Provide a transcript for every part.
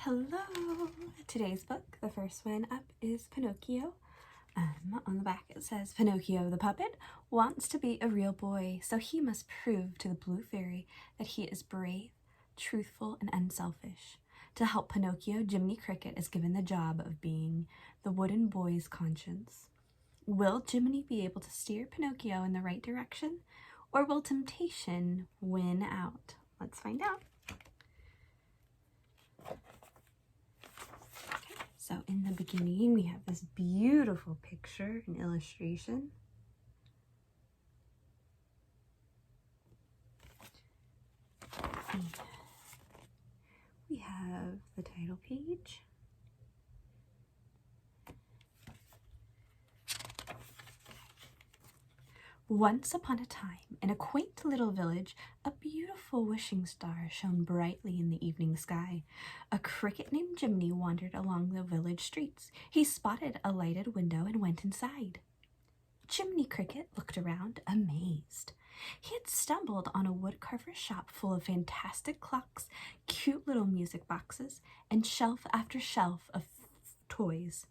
Hello! Today's book, the first one up, is Pinocchio. On the back it says, Pinocchio the puppet wants to be a real boy, so he must prove to the Blue Fairy that he is brave, truthful, and unselfish. To help Pinocchio, Jiminy Cricket is given the job of being the wooden boy's conscience. Will Jiminy be able to steer Pinocchio in the right direction, or will temptation win out? Let's find out. So in the beginning, we have this beautiful picture, an illustration. And we have the title page. Once upon a time, in a quaint little village, a beautiful wishing star shone brightly in the evening sky. A cricket named Jiminy wandered along the village streets. He spotted a lighted window and went inside. Jiminy Cricket looked around, amazed. He had stumbled on a woodcarver's shop full of fantastic clocks, cute little music boxes, and shelf after shelf of toys.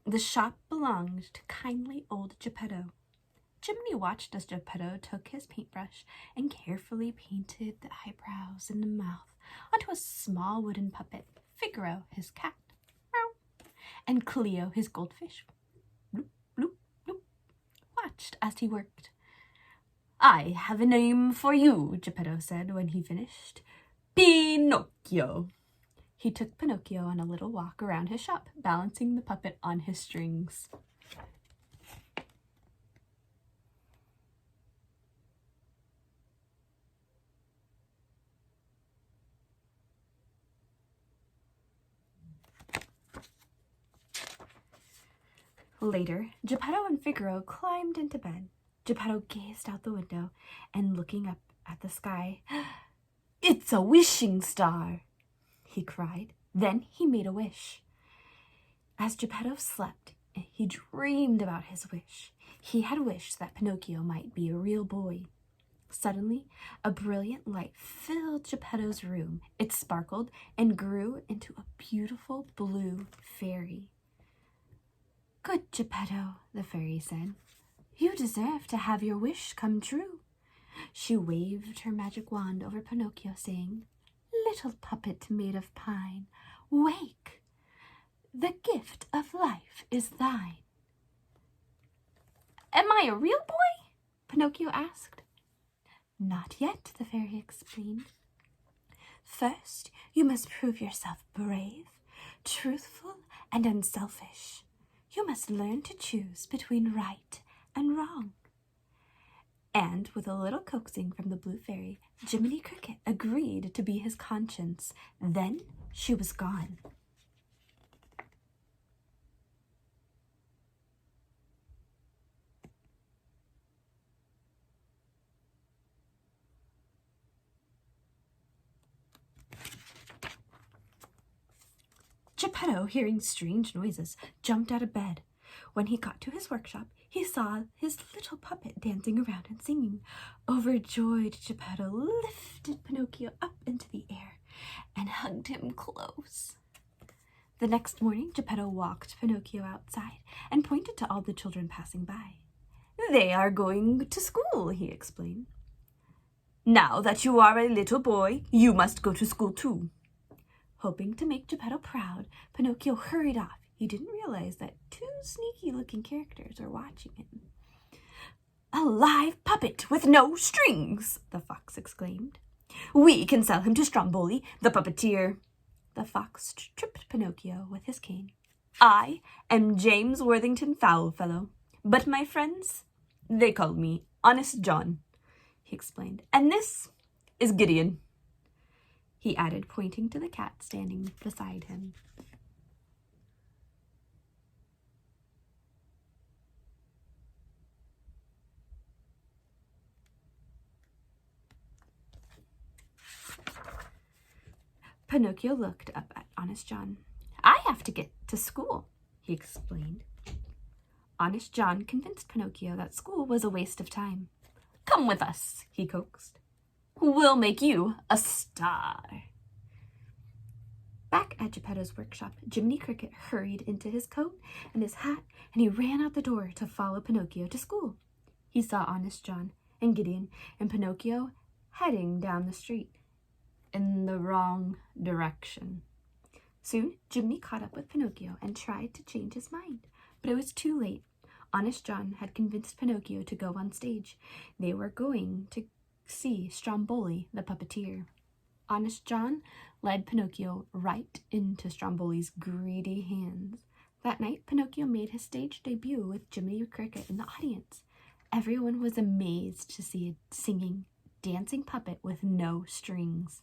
The shop belonged to kindly old Geppetto. Jiminy watched as Geppetto took his paintbrush and carefully painted the eyebrows and the mouth onto a small wooden puppet, Figaro, his cat, and Cleo, his goldfish, bloop, bloop, bloop, watched as he worked. "I have a name for you," Geppetto said when he finished. "Pinocchio." He took Pinocchio on a little walk around his shop, balancing the puppet on his strings. Later, Geppetto and Figaro climbed into bed. Geppetto gazed out the window and, looking up at the sky, "It's a wishing star!" he cried. Then he made a wish. As Geppetto slept, he dreamed about his wish. He had wished that Pinocchio might be a real boy. Suddenly, a brilliant light filled Geppetto's room. It sparkled and grew into a beautiful blue fairy. "Good Geppetto," the fairy said. "You deserve to have your wish come true." She waved her magic wand over Pinocchio, saying, "Little puppet made of pine, wake! The gift of life is thine." "Am I a real boy?" Pinocchio asked. "Not yet," the fairy explained. "First, you must prove yourself brave, truthful, and unselfish. You must learn to choose between right and wrong." And with a little coaxing from the Blue Fairy, Jiminy Cricket agreed to be his conscience. Then she was gone. Geppetto, hearing strange noises, jumped out of bed. When he got to his workshop, he saw his little puppet dancing around and singing. Overjoyed, Geppetto lifted Pinocchio up into the air and hugged him close. The next morning, Geppetto walked Pinocchio outside and pointed to all the children passing by. "They are going to school," he explained. "Now that you are a little boy, you must go to school too." Hoping to make Geppetto proud, Pinocchio hurried off. He didn't realize that two sneaky-looking characters were watching him. "A live puppet with no strings!" the fox exclaimed. "We can sell him to Stromboli, the puppeteer." The fox tripped Pinocchio with his cane. "I am James Worthington Foulfellow, but my friends, they call me Honest John," he explained. "And this is Gideon," he added, pointing to the cat standing beside him. Pinocchio looked up at Honest John. "I have to get to school," he explained. Honest John convinced Pinocchio that school was a waste of time. "Come with us," he coaxed. "We'll make you a star." Back At Geppetto's workshop, Jiminy Cricket hurried into his coat and his hat, and he ran out the door to follow Pinocchio to school. He saw Honest John and Gideon and Pinocchio heading down the street in the wrong direction. Soon, Jiminy caught up with Pinocchio and tried to change his mind, but it was too late. Honest John had convinced Pinocchio to go on stage. They were going to see Stromboli the puppeteer. Honest John led Pinocchio right into Stromboli's greedy hands. That night, Pinocchio made his stage debut with Jiminy Cricket in the audience. Everyone was amazed to see a singing, dancing puppet with no strings.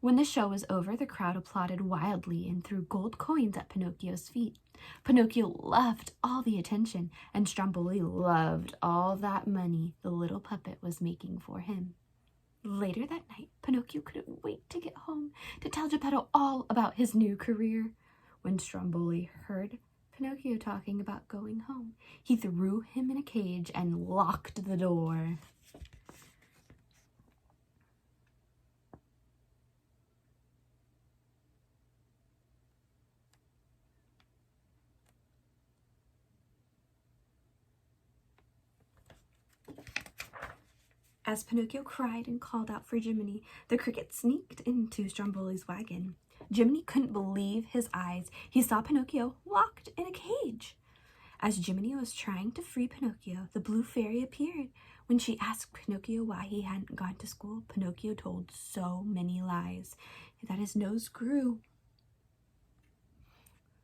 When the show was over, the crowd applauded wildly and threw gold coins at Pinocchio's feet. Pinocchio loved all the attention, and Stromboli loved all that money the little puppet was making for him. Later that night, Pinocchio couldn't wait to get home to tell Geppetto all about his new career. When Stromboli heard Pinocchio talking about going home, he threw him in a cage and locked the door. As Pinocchio cried and called out for Jiminy, the cricket sneaked into Stromboli's wagon. Jiminy couldn't believe his eyes. He saw Pinocchio locked in a cage. As Jiminy was trying to free Pinocchio, the blue fairy appeared. When she asked Pinocchio why he hadn't gone to school, Pinocchio told so many lies that his nose grew.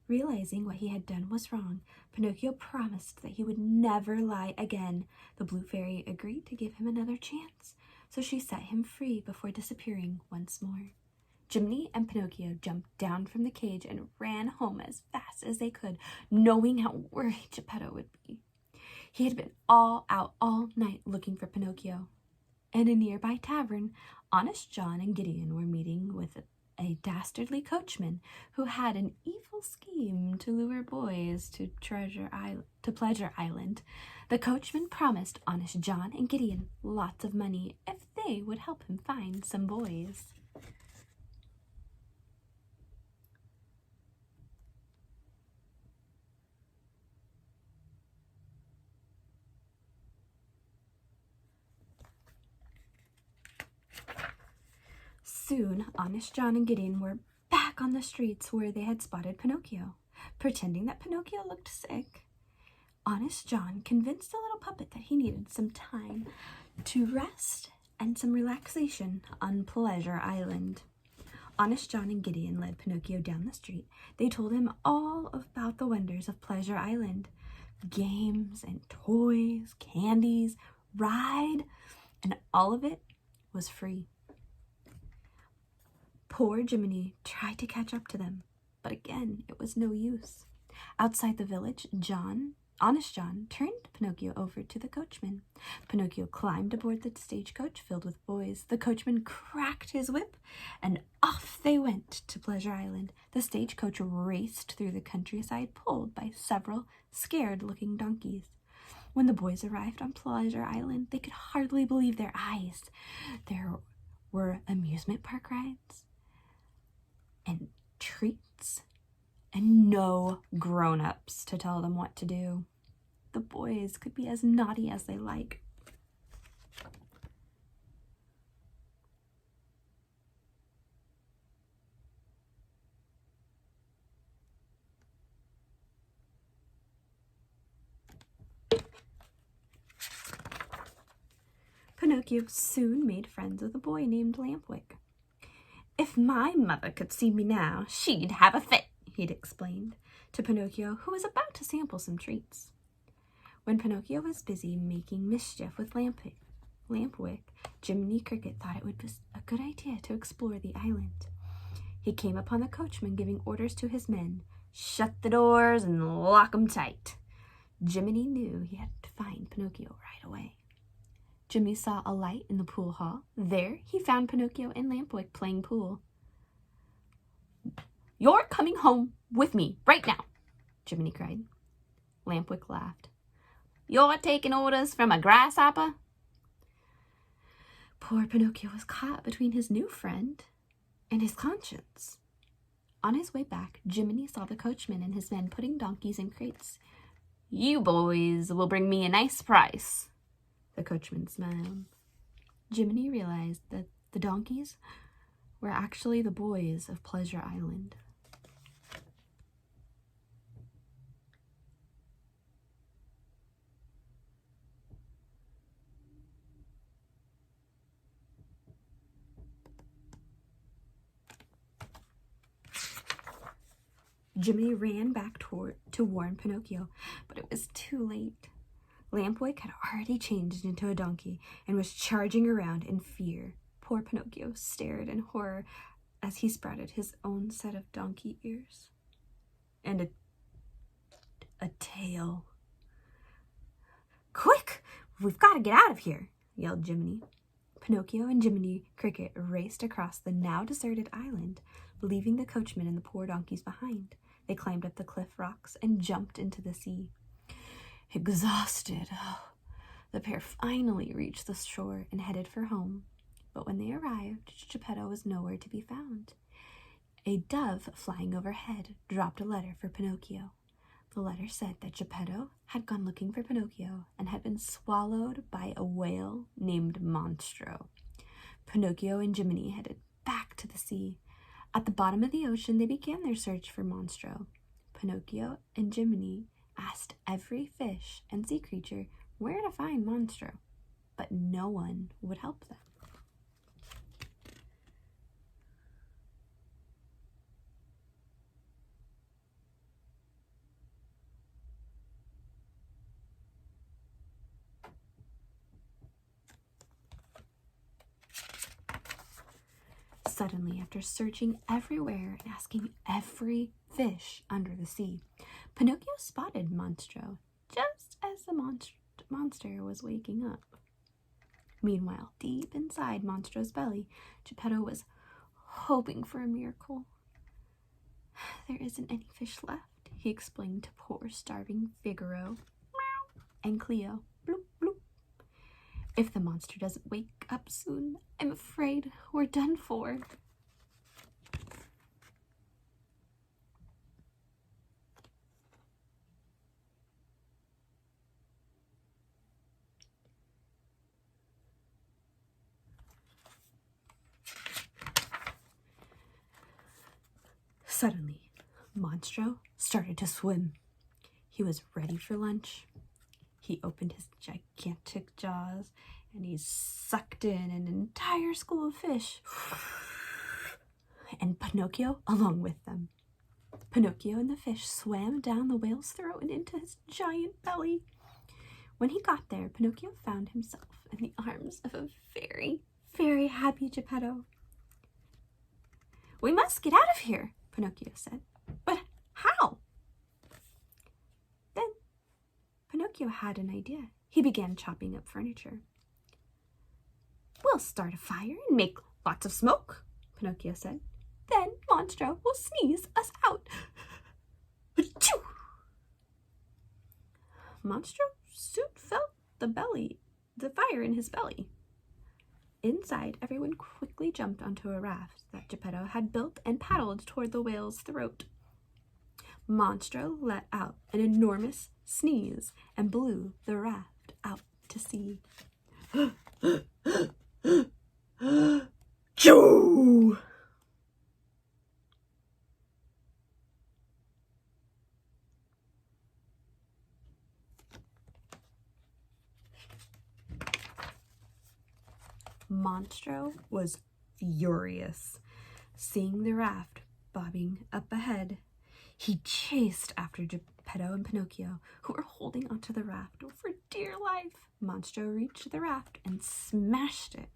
Realizing what he had done was wrong, Pinocchio promised that he would never lie again. The blue fairy agreed to give him another chance, so she set him free before disappearing once more. Jiminy and Pinocchio jumped down from the cage and ran home as fast as they could, knowing how worried Geppetto would be. He had been out all night looking for Pinocchio. In a nearby tavern, Honest John and Gideon were meeting with a dastardly coachman who had an evil scheme to lure boys to Pleasure Island. The coachman promised Honest John and Gideon lots of money if they would help him find some boys. Soon, Honest John and Gideon were back on the streets where they had spotted Pinocchio. Pretending that Pinocchio looked sick, Honest John convinced the little puppet that he needed some time to rest and some relaxation on Pleasure Island. Honest John and Gideon led Pinocchio down the street. They told him all about the wonders of Pleasure Island. Games and toys, candies, ride, and all of it was free. Poor Jiminy tried to catch up to them, but again, it was no use. Outside the village, Honest John turned Pinocchio over to the coachman. Pinocchio climbed aboard the stagecoach filled with boys. The coachman cracked his whip, and off they went to Pleasure Island. The stagecoach raced through the countryside, pulled by several scared-looking donkeys. When the boys arrived on Pleasure Island, they could hardly believe their eyes. There were amusement park rides and treats, and no grown-ups to tell them what to do. The boys could be as naughty as they like. Pinocchio soon made friends with a boy named Lampwick. "If my mother could see me now, she'd have a fit," he'd explained to Pinocchio, who was about to sample some treats. When Pinocchio was busy making mischief with Lampwick, Jiminy Cricket thought it would be a good idea to explore the island. He came upon the coachman giving orders to his men, "Shut the doors and lock 'em tight." Jiminy knew he had to find Pinocchio right away. Jiminy saw a light in the pool hall. There, he found Pinocchio and Lampwick playing pool. "You're coming home with me right now," Jiminy cried. Lampwick laughed. "You're taking orders from a grasshopper?" Poor Pinocchio was caught between his new friend and his conscience. On his way back, Jiminy saw the coachman and his men putting donkeys in crates. "You boys will bring me a nice price." The coachman smiled. Jiminy realized that the donkeys were actually the boys of Pleasure Island. Jiminy ran back to warn Pinocchio, but it was too late. Lampwick had already changed into a donkey and was charging around in fear. Poor Pinocchio stared in horror as he sprouted his own set of donkey ears and a tail. "Quick! We've got to get out of here!" yelled Jiminy. Pinocchio and Jiminy Cricket raced across the now deserted island, leaving the coachman and the poor donkeys behind. They climbed up the cliff rocks and jumped into the sea. Exhausted, the pair finally reached the shore and headed for home. But when they arrived, Geppetto was nowhere to be found. A dove flying overhead dropped a letter for Pinocchio. The letter said that Geppetto had gone looking for Pinocchio and had been swallowed by a whale named Monstro. Pinocchio and Jiminy headed back to the sea. At the bottom of the ocean, they began their search for Monstro. Pinocchio and Jiminy asked every fish and sea creature where to find Monstro, but no one would help them. Suddenly, after searching everywhere and asking every fish under the sea, Pinocchio spotted Monstro just as the monster was waking up. Meanwhile, deep inside Monstro's belly, Geppetto was hoping for a miracle. "There isn't any fish left," he explained to poor starving Figaro and Cleo. Bloop, bloop. "If the monster doesn't wake up soon, I'm afraid we're done for." Suddenly, Monstro started to swim. He was ready for lunch. He opened his gigantic jaws and he sucked in an entire school of fish, and Pinocchio along with them. Pinocchio and the fish swam down the whale's throat and into his giant belly. When he got there, Pinocchio found himself in the arms of a very, very happy Geppetto. "We must get out of here," Pinocchio said. "But how?" Then Pinocchio had an idea. He began chopping up furniture. "We'll start a fire and make lots of smoke," Pinocchio said. "Then Monstro will sneeze us out." Achoo! Monstro soon felt the fire in his belly. Inside, everyone quickly jumped onto a raft that Geppetto had built and paddled toward the whale's throat. Monstro let out an enormous sneeze and blew the raft out to sea. Choo! Monstro was furious. Seeing the raft bobbing up ahead, he chased after Geppetto and Pinocchio, who were holding onto the raft for dear life. Monstro reached the raft and smashed it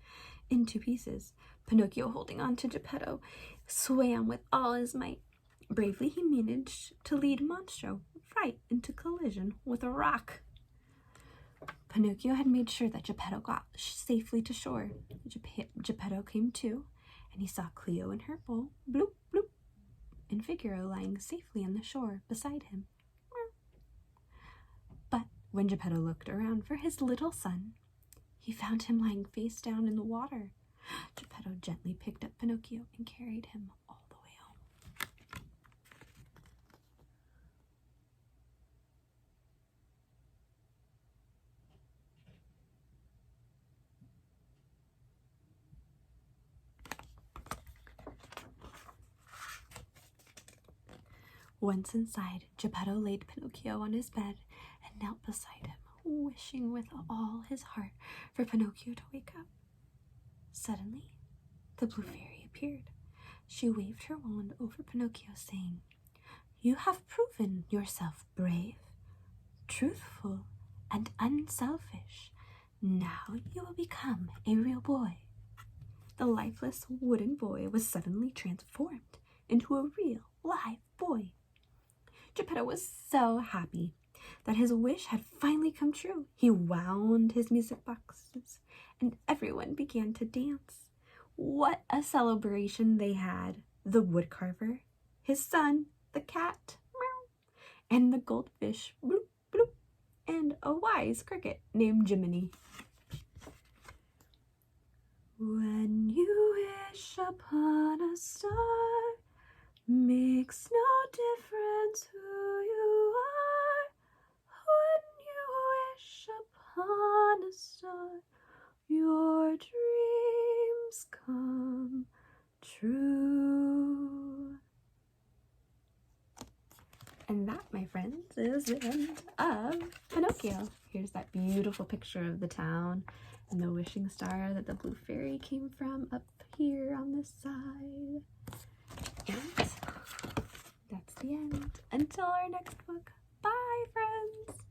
into pieces. Pinocchio, holding on to Geppetto, swam with all his might. Bravely, he managed to lead Monstro right into collision with a rock. Pinocchio had made sure that Geppetto got safely to shore. Geppetto came to, and he saw Cleo in her bowl, bloop, bloop, and Figaro lying safely on the shore beside him. But when Geppetto looked around for his little son, he found him lying face down in the water. Geppetto gently picked up Pinocchio and carried him all the way home. Once inside, Geppetto laid Pinocchio on his bed and knelt beside him, wishing with all his heart for Pinocchio to wake up. Suddenly, the Blue Fairy appeared. She waved her wand over Pinocchio, saying, "You have proven yourself brave, truthful, and unselfish. Now you will become a real boy." The lifeless wooden boy was suddenly transformed into a real live boy. Geppetto was so happy that his wish had finally come true. He wound his music boxes, and everyone began to dance. What a celebration they had! The woodcarver, his son, the cat, meow, and the goldfish, bloop, bloop, and a wise cricket named Jiminy. When you wish upon a star, makes no difference who you are. When you wish upon a star, your dreams come true. And that, my friends, is the end of Pinocchio. Here's that beautiful picture of the town and the wishing star that the Blue Fairy came from up here on this side. And that's the end. Until our next book. Bye, friends!